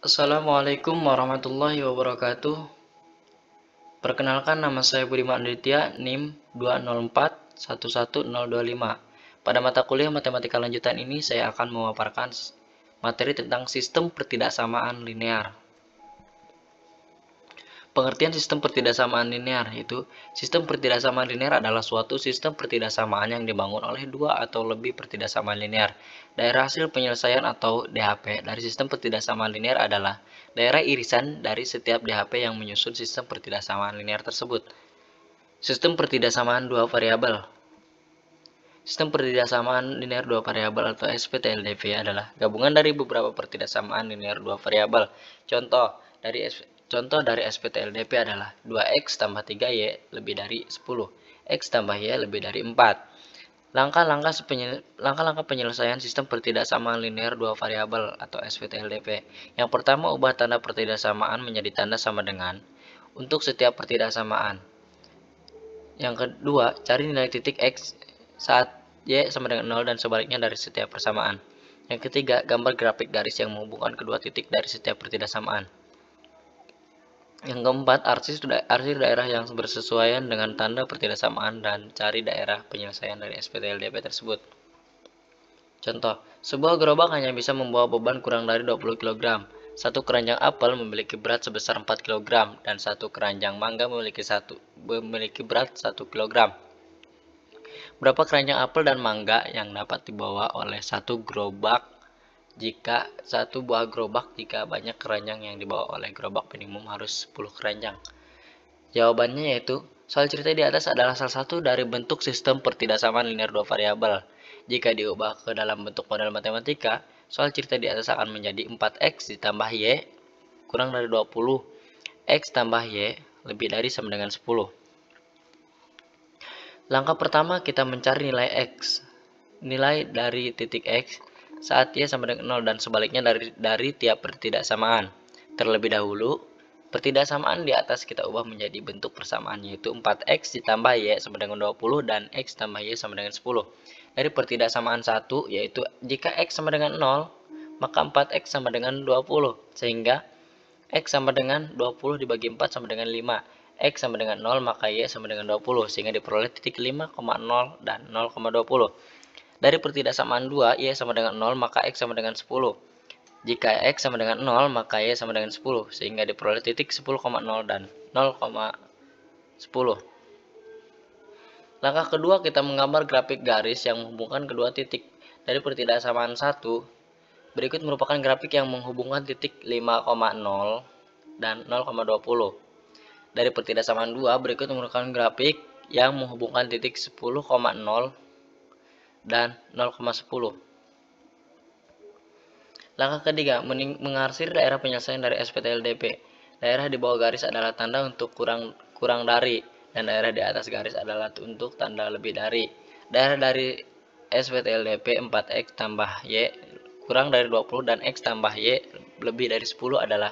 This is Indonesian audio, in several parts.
Assalamualaikum warahmatullahi wabarakatuh. Perkenalkan, nama saya Budiman Aditya, NIM 204-11025. Pada mata kuliah matematika lanjutan ini saya akan memaparkan materi tentang sistem pertidaksamaan linear. Pengertian sistem pertidaksamaan linear itu, sistem pertidaksamaan linear adalah suatu sistem pertidaksamaan yang dibangun oleh dua atau lebih pertidaksamaan linear. Daerah hasil penyelesaian atau DHP dari sistem pertidaksamaan linear adalah daerah irisan dari setiap DHP yang menyusun sistem pertidaksamaan linear tersebut. Sistem pertidaksamaan dua variabel. Sistem pertidaksamaan linear dua variabel atau SPTLDV adalah gabungan dari beberapa pertidaksamaan linear dua variabel. Contoh dari SPTLDV adalah 2x tambah 3y lebih dari 10, x tambah y lebih dari 4. Langkah-langkah penyelesaian sistem pertidaksamaan linear dua variabel atau SPTLDV. Yang pertama, ubah tanda pertidaksamaan menjadi tanda sama dengan untuk setiap pertidaksamaan. Yang kedua, cari nilai titik x saat y sama dengan 0 dan sebaliknya dari setiap persamaan. Yang ketiga, gambar grafik garis yang menghubungkan kedua titik dari setiap pertidaksamaan. Yang keempat, arsir daerah yang bersesuaian dengan tanda pertidaksamaan dan cari daerah penyelesaian dari SPTLDV tersebut. Contoh, sebuah gerobak hanya bisa membawa beban kurang dari 20 kg. Satu keranjang apel memiliki berat sebesar 4 kg dan satu keranjang mangga memiliki berat 1 kg. Berapa keranjang apel dan mangga yang dapat dibawa oleh satu buah gerobak jika banyak keranjang yang dibawa oleh gerobak minimum harus 10 keranjang? Jawabannya yaitu, soal cerita di atas adalah salah satu dari bentuk sistem pertidaksamaan linear dua variabel. Jika diubah ke dalam bentuk model matematika, soal cerita di atas akan menjadi 4x ditambah y kurang dari 20, x tambah y lebih dari sama dengan 10. Langkah pertama, kita mencari nilai x. Nilai dari titik x saat y sama dengan 0 dan sebaliknya dari tiap pertidaksamaan. Terlebih dahulu, pertidaksamaan di atas kita ubah menjadi bentuk persamaan, yaitu 4x ditambah y sama dengan 20 dan x tambah y sama dengan 10. Dari pertidaksamaan 1, yaitu jika x sama dengan 0, maka 4x sama dengan 20, sehingga x sama dengan 20 dibagi 4 sama dengan 5. X sama dengan 0, maka y sama dengan 20, sehingga diperoleh titik 5,0 dan 0,20. Dari pertidaksamaan 2, y sama dengan 0, maka x sama dengan 10. Jika x sama dengan 0, maka y sama dengan 10, sehingga diperoleh titik 10,0 dan 0,10. Langkah kedua, kita menggambar grafik garis yang menghubungkan kedua titik. Dari pertidaksamaan 1, berikut merupakan grafik yang menghubungkan titik 5,0 dan 0,20. Dari pertidaksamaan 2, berikut merupakan grafik yang menghubungkan titik 10,0 dan 0,10. Langkah ketiga, mengarsir daerah penyelesaian dari SPTLDV. Daerah di bawah garis adalah tanda untuk kurang dari, dan daerah di atas garis adalah untuk tanda lebih dari. Daerah dari SPTLDV 4x tambah y kurang dari 20 dan x tambah y lebih dari 10 adalah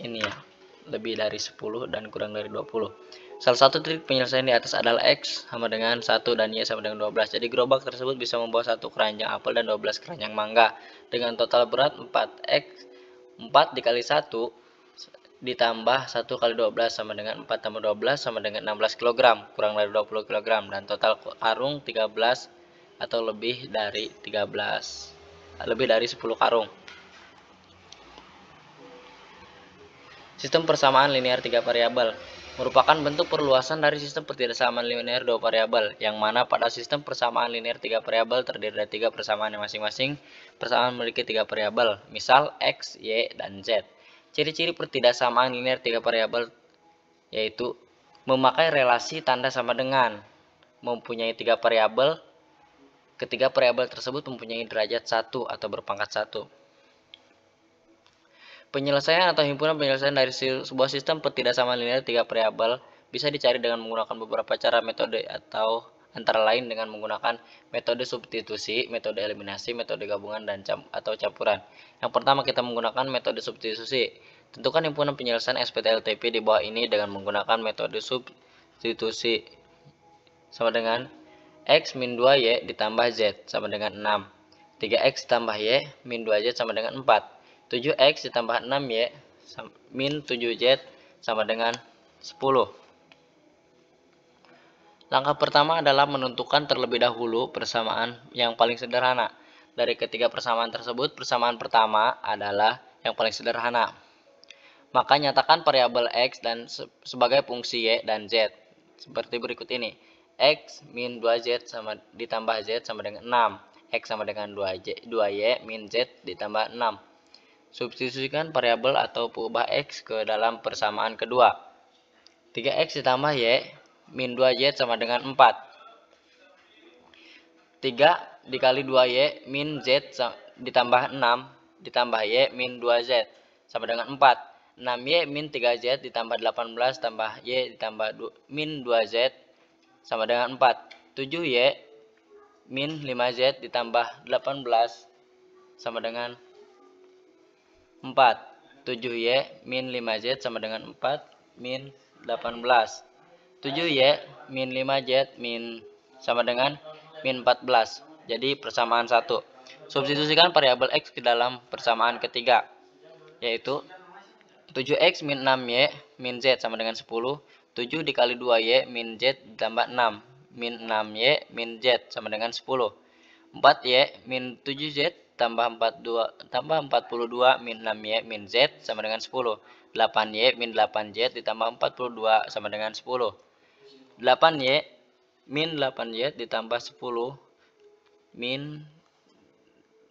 ini ya, lebih dari 10 dan kurang dari 20. Salah satu titik penyelesaian di atas adalah x sama dengan 1 dan y sama dengan 12. Jadi gerobak tersebut bisa membawa satu keranjang apel dan 12 keranjang mangga dengan total berat 4x 4 dikali 1 ditambah 1 kali 12 sama dengan 4 tambah 12 sama dengan 16 kg, kurang dari 20 kg, dan total karung 13 atau lebih dari 10 karung. Sistem persamaan linear 3 variabel merupakan bentuk perluasan dari sistem pertidaksamaan linear 2 variabel, yang mana pada sistem persamaan linear 3 variabel terdiri dari 3 persamaan yang masing-masing persamaan memiliki 3 variabel, misal x, y, dan z. Ciri-ciri pertidaksamaan linear 3 variabel yaitu memakai relasi tanda sama dengan, mempunyai 3 variabel, ketiga variabel tersebut mempunyai derajat 1 atau berpangkat 1. Penyelesaian atau himpunan penyelesaian dari sebuah sistem pertidaksamaan linear 3 variabel bisa dicari dengan menggunakan beberapa cara metode, atau antara lain dengan menggunakan metode substitusi, metode eliminasi, metode gabungan, dan atau campuran. Yang pertama, kita menggunakan metode substitusi. Tentukan himpunan penyelesaian SPTLDV di bawah ini dengan menggunakan metode substitusi. Sama dengan x min 2y ditambah z sama dengan 6. 3x tambah y min 2z sama dengan 4. 7x ditambah 6y min 7z sama dengan 10. Langkah pertama adalah menentukan terlebih dahulu persamaan yang paling sederhana. Dari ketiga persamaan tersebut, persamaan pertama adalah yang paling sederhana. Maka nyatakan variabel x dan sebagai fungsi y dan z seperti berikut ini. X min 2z sama ditambah z sama dengan 6. X sama dengan 2y min z ditambah 6. Substitusikan variabel atau pengubah x ke dalam persamaan kedua. 3x ditambah y min 2z sama dengan 4. 3 dikali 2y min z ditambah 6 ditambah y min 2z sama dengan 4. 6y min 3z ditambah 18 tambah y ditambah min 2z sama dengan 4. 7y min 5z ditambah 18 sama dengan 4. 7y min 5z sama dengan 4 min 18. 7y min 5z min sama dengan min 14. Jadi persamaan 1. Substitusikan variabel x ke dalam persamaan ketiga, yaitu 7x min 6y min z sama dengan 10. 7 dikali 2y min z ditambah 6 min 6y min z sama dengan 10. 4y min 7z tambah 42 min 6y min z sama dengan 10. 8y min 8z ditambah 42 sama dengan 10. 8y min 8z ditambah 10 min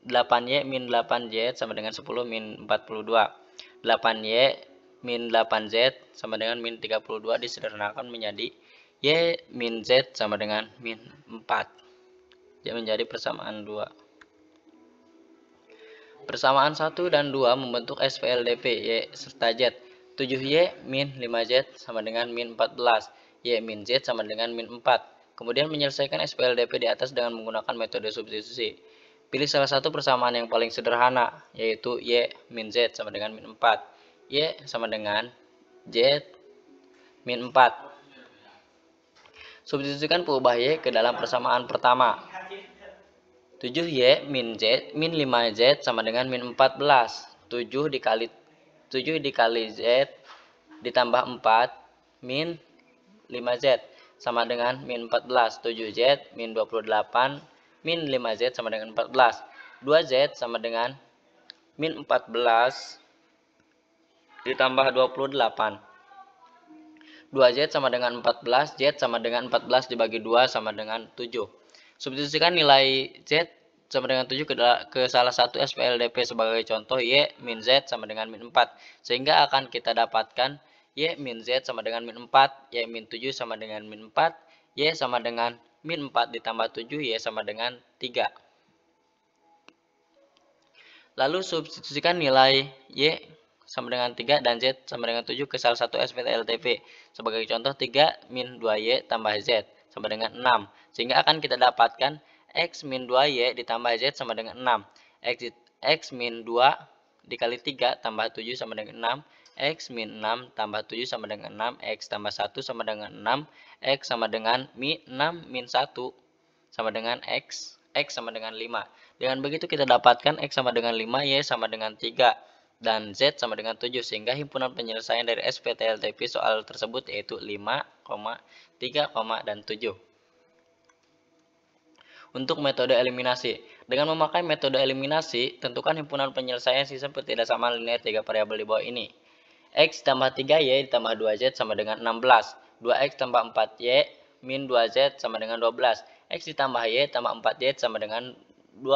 8y min 8z sama dengan 10 min 42. 8y min 8z sama dengan min 32 disederhanakan menjadi y min z sama dengan min 4. Jadi menjadi persamaan 2. Persamaan 1 dan 2 membentuk SVLDP y serta z. 7y min 5z sama dengan min 14. Y min z sama dengan min 4. Kemudian menyelesaikan SVLDP di atas dengan menggunakan metode substitusi. Pilih salah satu persamaan yang paling sederhana, yaitu y min z sama dengan min 4. Y sama dengan z min 4. Substitusikan pengubah y ke dalam persamaan pertama. 7y min 5z sama dengan min 14. 7 dikali z ditambah 4 min 5z sama dengan min 14. 7z min 28 min 5z sama dengan 14. 2z sama dengan min 14 ditambah 28. 2z sama dengan 14, z sama dengan 14 dibagi 2 sama dengan 7. Substitusikan nilai z sama dengan 7 ke salah satu SVLDP sebagai contoh y min z sama dengan min 4. Sehingga akan kita dapatkan y min z sama dengan min 4, y min 7 sama dengan min 4, y sama dengan min 4 ditambah 7, y sama dengan 3. Lalu substitusikan nilai y sama dengan 3 dan z sama dengan 7 ke salah satu SVLDP. Sebagai contoh 3 min 2y tambah z sama dengan 6. Sehingga akan kita dapatkan x min 2y ditambah z sama dengan 6. X min 2 dikali 3 tambah 7 sama dengan 6. X min 6 tambah 7 sama dengan 6. X tambah 1 sama dengan 6. X sama dengan 6 min 1 sama dengan x. X sama dengan 5. Dengan begitu kita dapatkan x sama dengan 5, y sama dengan 3, dan z sama dengan 7. Sehingga himpunan penyelesaian dari SPTLTP soal tersebut yaitu 5, 3, dan 7. Untuk metode eliminasi. Dengan memakai metode eliminasi, tentukan himpunan penyelesaian sistem pertidaksamaan linear 3 variabel di bawah ini. X tambah 3y ditambah 2z sama dengan 16. 2x tambah 4y min 2z sama dengan 12. X ditambah y tambah 4y sama dengan 20.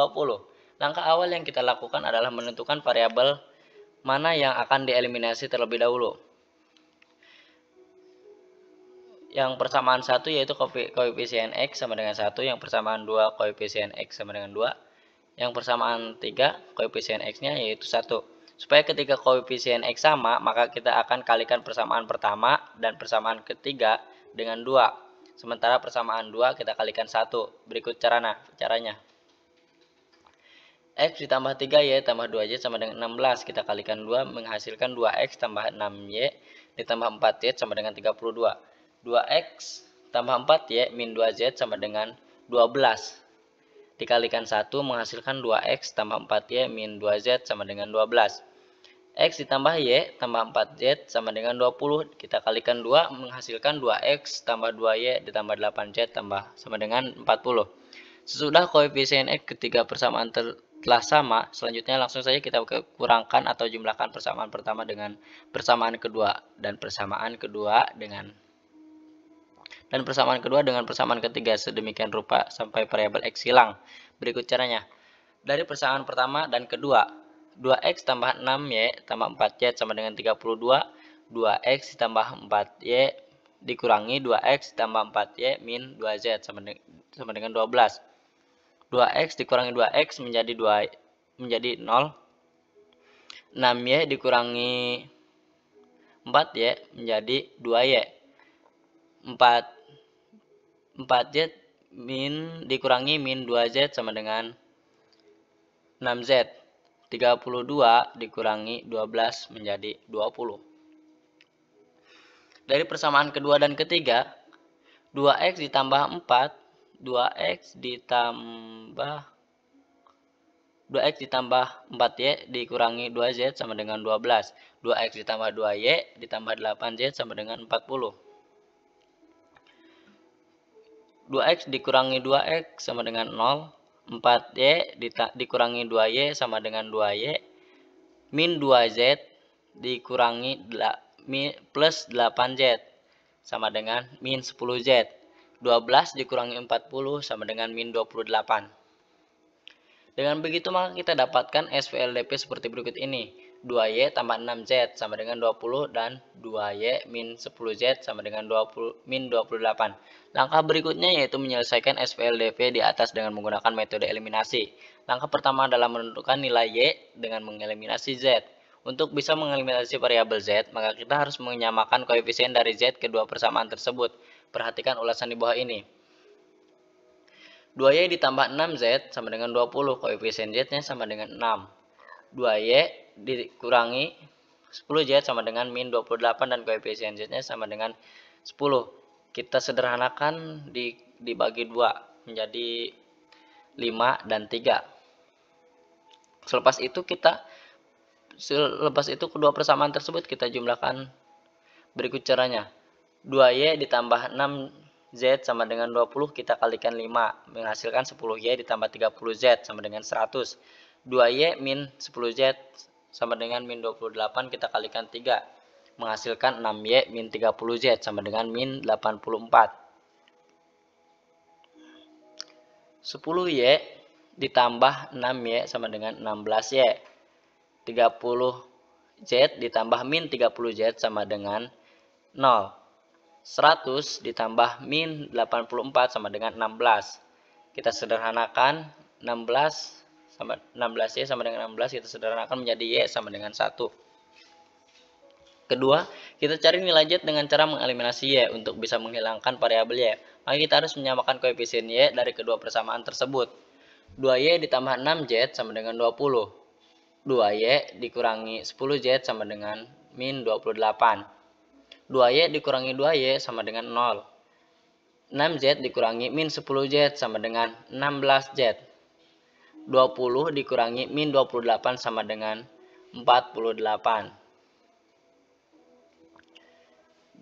Langkah awal yang kita lakukan adalah menentukan variabel mana yang akan dieliminasi terlebih dahulu. Yang persamaan 1 yaitu koefisien x sama dengan 1, yang persamaan 2 koefisien x sama dengan 2, yang persamaan 3 koefisien x-nya yaitu 1. Supaya ketika koefisien x sama, maka kita akan kalikan persamaan pertama dan persamaan ketiga dengan 2. Sementara persamaan 2 kita kalikan 1. Berikut caranya. X ditambah 3y tambah 2y sama dengan 16. Kita kalikan 2 menghasilkan 2x tambah 6y ditambah 4y sama dengan 32. 2x tambah 4y min 2z sama dengan 12. Dikalikan 1 menghasilkan 2x tambah 4y min 2z sama dengan 12. X ditambah Y tambah 4Z sama dengan 20. Kita kalikan 2 menghasilkan 2X tambah 2Y ditambah 8Z tambah sama dengan 40. Sesudah koefisien X ketiga persamaan telah sama, selanjutnya langsung saja kita kurangkan atau jumlahkan persamaan pertama dengan persamaan kedua dan persamaan kedua dengan persamaan ketiga sedemikian rupa sampai variabel X hilang. Berikut caranya. Dari persamaan pertama dan kedua, 2X tambah 6Y tambah 4Y sama dengan 32, 2X ditambah 4Y dikurangi 2X ditambah 4Y min 2Z sama dengan 12. 2X dikurangi 2X menjadi 0. 6Y dikurangi 4Y menjadi 2Y. 4Z dikurangi min 2Z sama dengan 6Z. 32 dikurangi 12 menjadi 20. Dari persamaan kedua dan ketiga, 2X ditambah 4, 2X ditambah 4Y dikurangi 2Z sama dengan 12. 2X ditambah 2Y ditambah 8Z sama dengan 40. 2X dikurangi 2X sama dengan 0. 4Y dikurangi 2Y sama dengan 2Y. Min 2Z dikurangi plus 8Z sama dengan min 10Z. 12 dikurangi 40 sama dengan min 28. Dengan begitu maka kita dapatkan SVLDP seperti berikut ini. 2Y tambah 6Z sama dengan 20 dan 2Y min 10Z sama dengan min 28. Langkah berikutnya yaitu menyelesaikan SVLDP di atas dengan menggunakan metode eliminasi. Langkah pertama adalah menentukan nilai Y dengan mengeliminasi Z. Untuk bisa mengeliminasi variabel Z, maka kita harus menyamakan koefisien dari Z kedua persamaan tersebut. Perhatikan ulasan di bawah ini. 2Y ditambah 6Z sama dengan 20, koefisien Z-nya sama dengan 6. 2Y dikurangi 10Z sama dengan min 28 dan koefisien Z-nya sama dengan 10. Kita sederhanakan dibagi 2 menjadi 5 dan 3. Selepas itu kedua persamaan tersebut kita jumlahkan berikut caranya. 2Y ditambah 6Z sama dengan 20 kita kalikan 5 menghasilkan 10Y ditambah 30Z sama dengan 100. 2Y min 10Z sama dengan min 28 kita kalikan 3 menghasilkan 6Y min 30Z sama dengan min 84. 10Y ditambah 6Y sama dengan 16Y. 30Z ditambah min 30Z sama dengan 0. 100 ditambah min 84 sama dengan 16. Kita sederhanakan 16Y sama dengan 16 kita sederhanakan menjadi Y sama dengan 1. Kedua, kita cari nilai Z dengan cara mengeliminasi Y untuk bisa menghilangkan variabel Y. Maka kita harus menyamakan koefisien Y dari kedua persamaan tersebut. 2Y ditambah 6Z sama dengan 20. 2Y dikurangi 10Z sama dengan min 28. 2Y dikurangi 2Y sama dengan 0. 6Z dikurangi min 10Z sama dengan 16Z. 20 dikurangi min 28 sama dengan 48.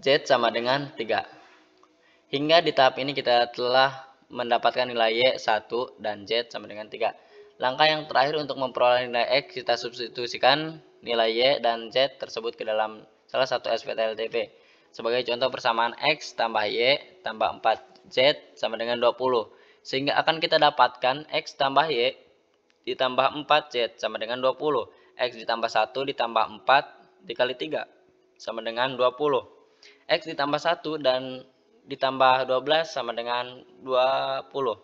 Z sama dengan 3. Hingga di tahap ini kita telah mendapatkan nilai Y 1 dan Z sama dengan 3. Langkah yang terakhir untuk memperoleh nilai X, kita substitusikan nilai Y dan Z tersebut ke dalam salah satu SVT-LDP. Sebagai contoh persamaan X tambah Y tambah 4Z sama dengan 20. Sehingga akan kita dapatkan X tambah Y ditambah 4Z sama dengan 20. X ditambah 1 ditambah 4 dikali 3 sama dengan 20. X ditambah 1 dan ditambah 12 sama dengan 20.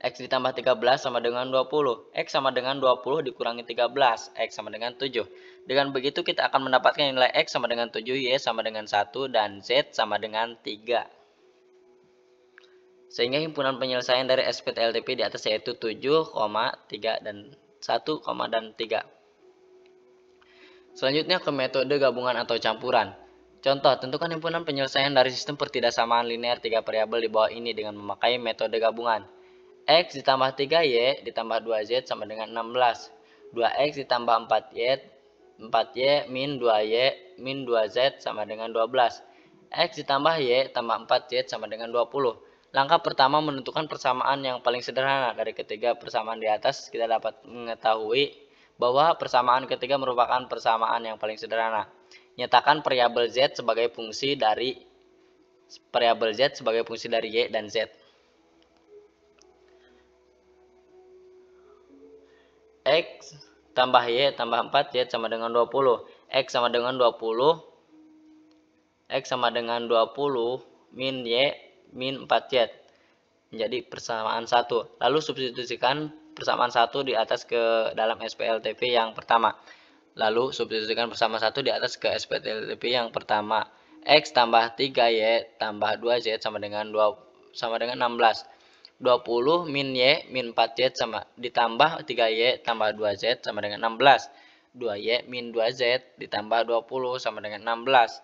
X ditambah 13 sama dengan 20. X sama dengan 20 dikurangi 13. X sama dengan 7. Dengan begitu kita akan mendapatkan nilai X sama dengan 7, Y sama dengan 1, dan Z sama dengan 3. Sehingga himpunan penyelesaian dari SPT-LDP di atas yaitu 7, 3, dan 1, dan 3. Selanjutnya ke metode gabungan atau campuran. Contoh, tentukan himpunan penyelesaian dari sistem pertidaksamaan linear 3 variabel di bawah ini dengan memakai metode gabungan. X ditambah 3Y ditambah 2Z sama dengan 16. 2X ditambah 4Y 4Y min 2Y min 2Z sama dengan 12. X ditambah Y tambah 4Z sama dengan 20. Langkah pertama menentukan persamaan yang paling sederhana. Dari ketiga persamaan di atas kita dapat mengetahui bahwa persamaan ketiga merupakan persamaan yang paling sederhana. Nyatakan variabel Z sebagai fungsi dari Y dan Z. X tambah Y tambah 4Z sama dengan 20. X sama dengan 20 min Y min 4Z menjadi persamaan 1. Lalu substitusikan persamaan 1 di atas ke dalam SPLTP yang pertama. Lalu substitusikan persamaan 1 di atas ke SPLTP yang pertama. X tambah 3Y tambah 2Z sama dengan 16. 20 min Y min 4Z sama ditambah 3Y tambah 2Z sama dengan 16. 2Y min 2Z ditambah 20 sama dengan 16.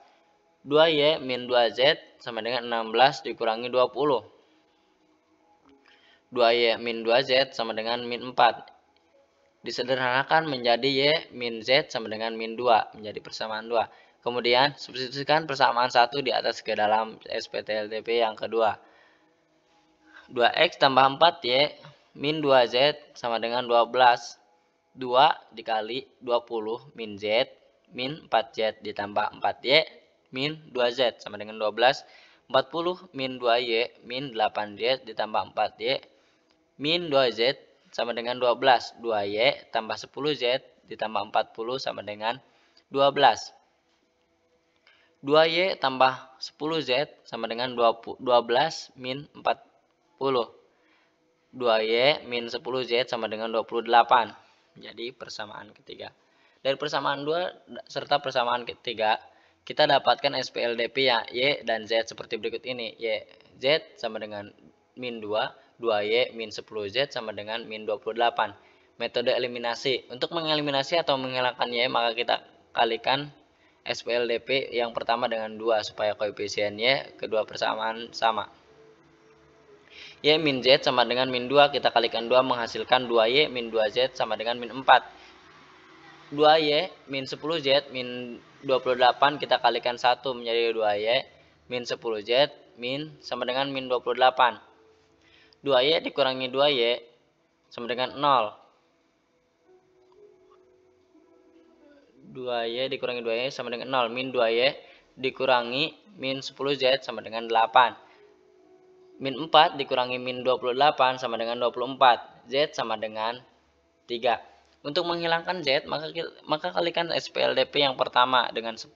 2Y min 2Z sama dengan 16 dikurangi 20. 2Y min 2Z sama dengan min 4. Disederhanakan menjadi Y min Z sama dengan min 2. Menjadi persamaan 2. Kemudian substitusikan persamaan 1 di atas ke dalam SPLTP yang kedua. 2X tambah 4Y min 2Z sama dengan 12. 2 dikali 20 min Z min 4Z ditambah 4Y min 2Z sama dengan 12. 40 min 2Y min 8Z ditambah 4Y min 2Z sama dengan 12. 2Y tambah 10Z ditambah 40 sama dengan 12. 2Y tambah 10Z sama dengan 12 min 40. 2Y min 10Z sama dengan 28. Jadi persamaan ketiga. Dari persamaan 2 serta persamaan ketiga, kita dapatkan SPLDP ya Y dan Z seperti berikut ini. Y, Z sama dengan min 2, 2Y min 10Z sama dengan min 28. Metode eliminasi. Untuk mengeliminasi atau menghilangkan Y, maka kita kalikan SPLDP yang pertama dengan 2 supaya koefisien Y kedua persamaan sama. Y min Z sama dengan min 2, kita kalikan 2 menghasilkan 2Y min 2Z sama dengan min 4. 2Y min 10Z min 28 kita kalikan 1 menjadi 2Y min 10Z min sama dengan min 28. 2Y dikurangi 2Y sama dengan 0. 2Y dikurangi 2Y sama dengan 0. Min 2Y dikurangi min 10Z sama dengan 8. Min 4 dikurangi min 28 sama dengan 24. Z sama dengan 3. Untuk menghilangkan Z, maka kalikan SPLDP yang pertama dengan 10.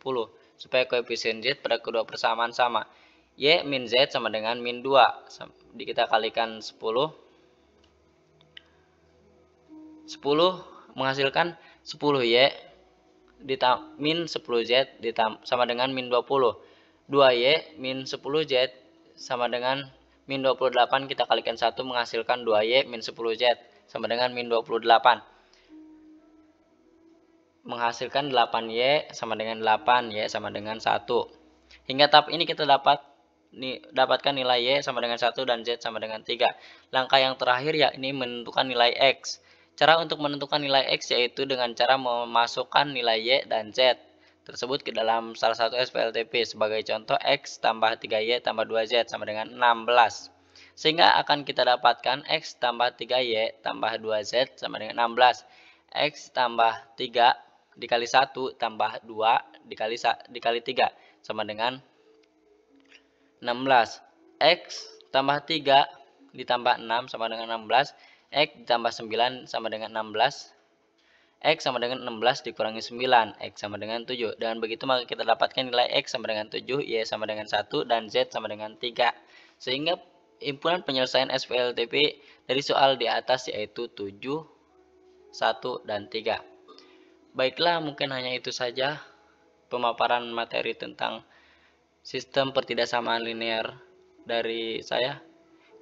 Supaya koefisien Z pada kedua persamaan sama. Y min Z sama dengan min 2. Kita kalikan 10. 10 menghasilkan 10Y min 10Z sama dengan min 20. 2Y min 10Z sama dengan min 28 kita kalikan 1 menghasilkan 2Y min 10Z sama dengan min 28. Menghasilkan 8Y sama dengan 8Y sama dengan 1. Hingga tahap ini kita dapatkan nilai Y sama dengan 1 dan Z sama dengan 3. Langkah yang terakhir yakni menentukan nilai X. Cara untuk menentukan nilai X yaitu dengan cara memasukkan nilai Y dan Z tersebut ke dalam salah satu SPLTP. Sebagai contoh, X tambah 3Y tambah 2Z sama dengan 16. Sehingga akan kita dapatkan X tambah 3Y tambah 2Z sama dengan 16. X tambah 3 dikali 1 tambah 2 dikali 3 sama dengan 16. X tambah 3 ditambah 6 sama dengan 16. X ditambah 9 sama dengan 16. X sama dengan 16 dikurangi 9, X sama dengan 7. Dengan begitu maka kita dapatkan nilai X sama dengan 7, Y sama dengan 1, dan Z sama dengan 3. Sehingga himpunan penyelesaian SPLTP dari soal di atas yaitu 7, 1, dan 3. Baiklah, mungkin hanya itu saja pemaparan materi tentang sistem pertidaksamaan linear dari saya.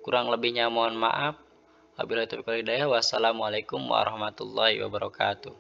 Kurang lebihnya mohon maaf. Wabillahi taufiq wal hidayah. Wassalamualaikum warahmatullahi wabarakatuh.